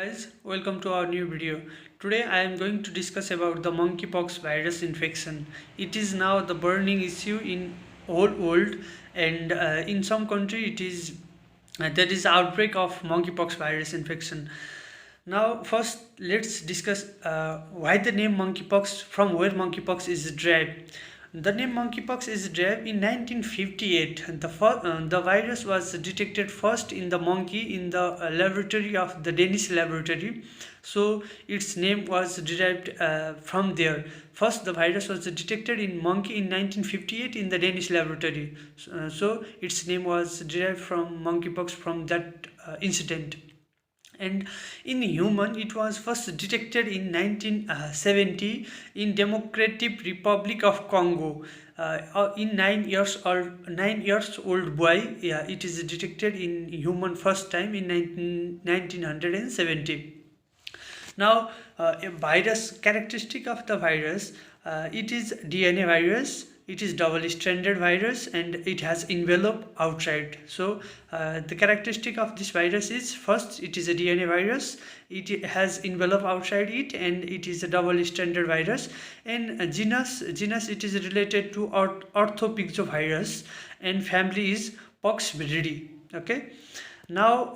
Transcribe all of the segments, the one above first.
Guys, welcome to our new video. Today I am going to discuss about the monkeypox virus infection. It is now the burning issue in whole world, and in some country it is there is outbreak of monkeypox virus infection. Now first let's discuss why the name monkeypox, from where monkeypox is derived. The name monkeypox is derived in 1958. The virus was detected first in the monkey in the laboratory of the Danish laboratory. So its name was derived from there. First, the virus was detected in monkey in 1958 in the Danish laboratory. So its name was derived from monkeypox from that incident. And in human it was first detected in 1970 in Democratic Republic of Congo. In 9 years old boy, yeah, it is detected in human first time in 1970. Now a virus characteristic of the virus, it is DNA virus, it is double stranded virus, and it has envelope outside. So the characteristic of this virus is, first, it is a DNA virus, it has envelope outside it, and it is a double stranded virus. And genus it is related to orthopixovirus, and family is poxviridae. Okay. Now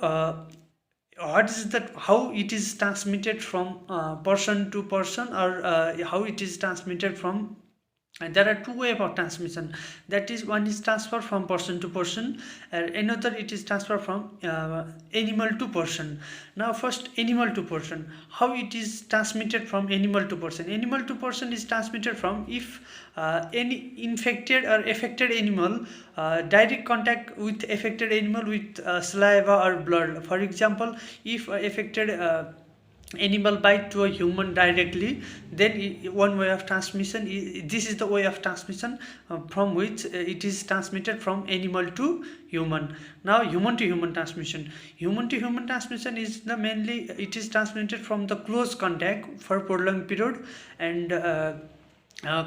what is that, how it is transmitted from person to person, or how it is transmitted from, and there are two ways of transmission. That is, one is transfer from person to person, another it is transfer from animal to person. Now first, animal to person, how it is transmitted from animal to person. Animal to person is transmitted from, if any infected or affected animal direct contact with affected animal with saliva or blood. For example, if affected animal bite to a human directly, then one way of transmission, this is the way of transmission from which it is transmitted from animal to human. Now human to human transmission, is the mainly, it is transmitted from the close contact for prolonged period, and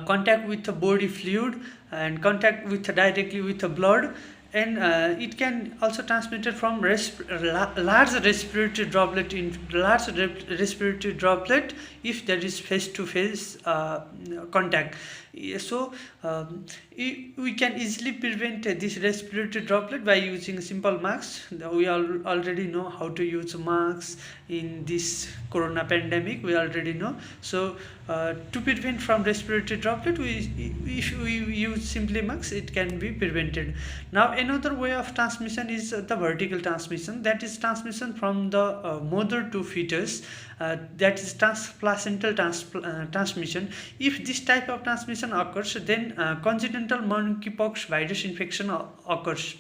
contact with the body fluid, and contact with directly with the blood. And it can also transmitted from large respiratory droplet if there is face to face contact. So we can easily prevent this respiratory droplet by using simple masks. We already know how to use masks in this corona pandemic, we already know. So to prevent from respiratory droplet, if we use simply masks, it can be prevented. Now another way of transmission is the vertical transmission, that is transmission from the mother to fetus, that is transplacental transmission. If this type of transmission occurs, then congenital monkeypox virus infection occurs.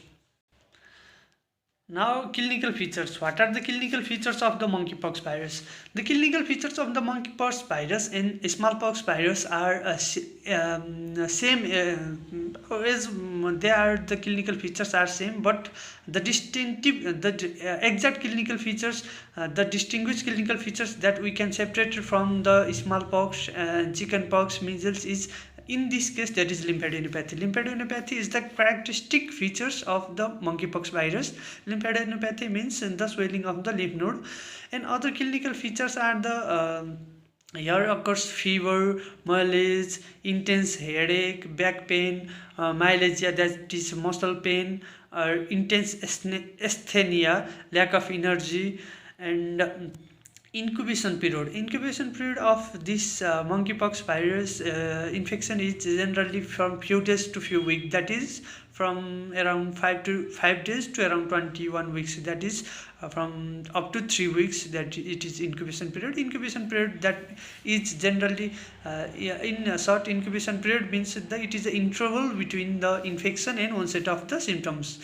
Now clinical features. What are the clinical features of the monkeypox virus? The clinical features of the monkeypox virus and smallpox virus are same, as they are, the clinical features are same, but the distinctive, the exact clinical features, the distinguished clinical features that we can separate from the smallpox, chickenpox, measles is, in this case, that is lymphadenopathy. Lymphadenopathy is the characteristic features of the monkeypox virus. Lymphadenopathy means the swelling of the lymph node. And other clinical features are the here occurs fever, malaise, intense headache, back pain, myalgia, that is muscle pain, intense asthenia, lack of energy, and incubation period of this monkeypox virus infection is generally from few days to few weeks, that is from around 5 days to around 21 weeks, that is from up to 3 weeks, that it is incubation period. That is generally in a short incubation period means that it is the interval between the infection and onset of the symptoms.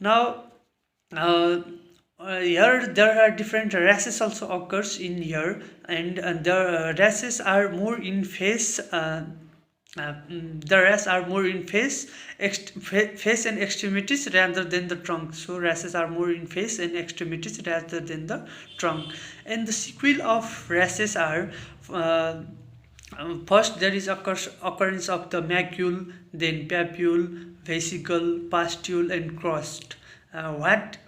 Now here there are different rashes also occurs in here, and the rashes are more in face, the rashes are more in face and extremities rather than the trunk. So rashes are more in face and extremities rather than the trunk. And the sequelae of rashes are, first there is occurrence of the macule, then papule, vesicle, pustule, and crust. What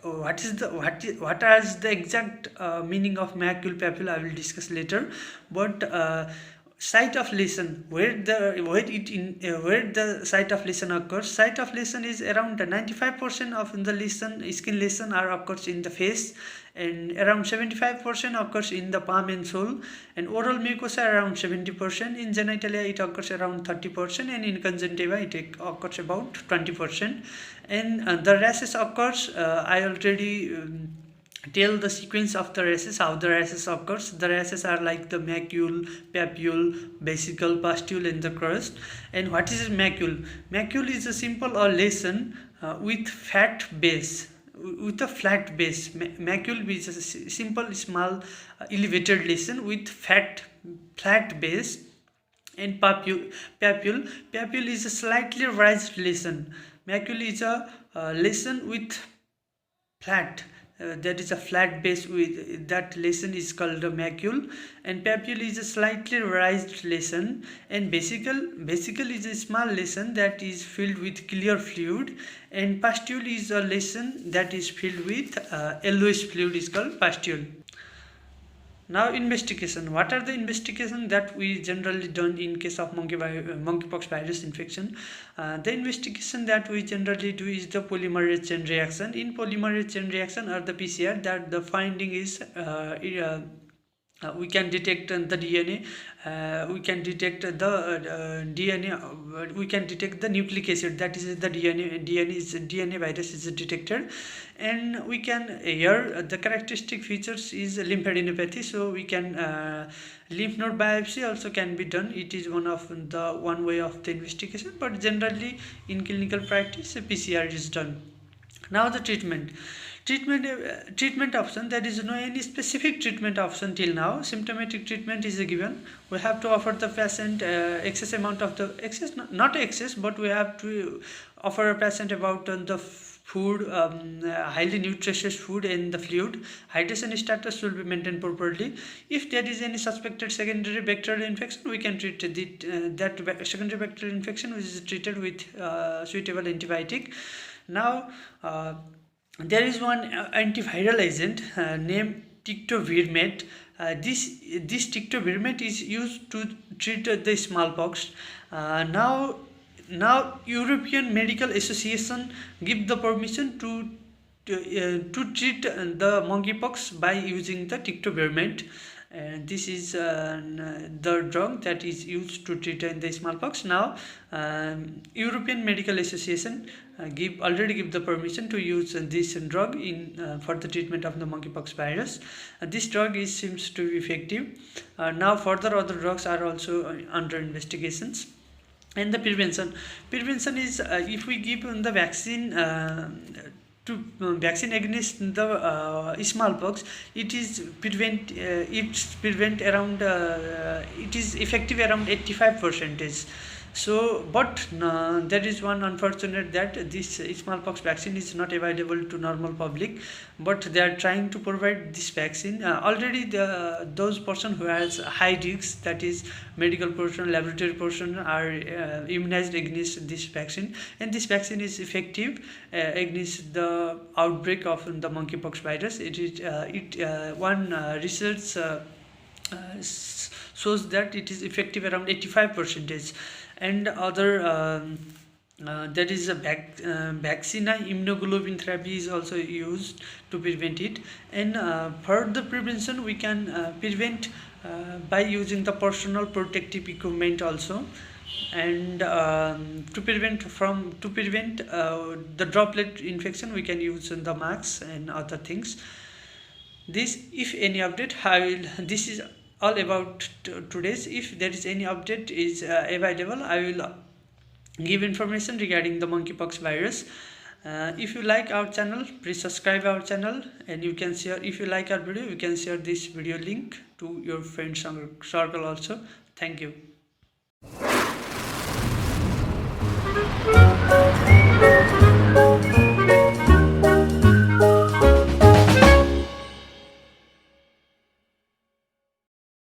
is the exact meaning of macule papule, I will discuss later. But site of lesion, where the site of lesion occurs. Site of lesion is around 95% of the lesion, skin lesion are occurs in the face, and around 75% occurs in the palm and sole, and oral mucosa around 70%. In genitalia it occurs around 30%, and in conjunctiva it occurs about 20%. And the rashes occurs, I already tell the sequence of the rashes, how the rashes occurs. The rashes are like the macule, papule, vesicle, pustule, and the crust. And what is macule? Macule is a simple or lesion with fat base, with a flat base. Macule is a simple, small, elevated lesion with flat base. And papule is a slightly raised lesion. Macule is a lesion with flat, that is a flat base, with that lesion is called a macule. And papule is a slightly raised lesion. And vesicle is a small lesion that is filled with clear fluid. And pustule is a lesion that is filled with yellowish fluid, is called pustule. Now investigation. What are the investigation that we generally done in case of monkeypox virus infection? The investigation that we generally do is the polymerase chain reaction. In polymerase chain reaction, or the PCR, that the finding is we can detect the DNA, we can detect the DNA, we can detect the nucleic acid, that is the DNA virus is detected. And we can, here the characteristic features is lymphadenopathy, so we can lymph node biopsy also can be done. It is one way of the investigation, but generally in clinical practice PCR is done. Now the treatment option, there is no any specific treatment option till now. Symptomatic treatment is given. We have to offer the patient excess amount of the not excess, but we have to offer a patient about the food, highly nutritious food, and the fluid. Hydration status will be maintained properly. If there is any suspected secondary bacterial infection, we can treat that secondary bacterial infection, which is treated with suitable antibiotic. Now there is one antiviral agent named tictovirmate. This tictovirmate is used to treat the smallpox. Now European Medical Association give the permission to treat the monkeypox by using the tictovirmate. And this is the drug that is used to treat the smallpox. Now European Medical Association already give the permission to use this drug for the treatment of the monkeypox virus. This drug seems to be effective. Now further other drugs are also under investigations. And the prevention is if we give the vaccine vaccine against the smallpox, it is effective around 85%. So, but there is one unfortunate that this smallpox vaccine is not available to normal public, but they are trying to provide this vaccine. Already those person who has high risk, that is medical person, laboratory person, are immunized against this vaccine, and this vaccine is effective against the outbreak of the monkeypox virus. One research shows that it is effective around 85%. And other there is a vaccina immunoglobulin therapy is also used to prevent it. And for the prevention, we can prevent by using the personal protective equipment also. And to prevent the droplet infection, we can use the masks and other things. This, if any update, this is all about today's. If there is any update is available, I will give information regarding the monkeypox virus. If you like our channel, please subscribe our channel, and you can share. If you like our video, you can share this video link to your friends circle also. Thank you.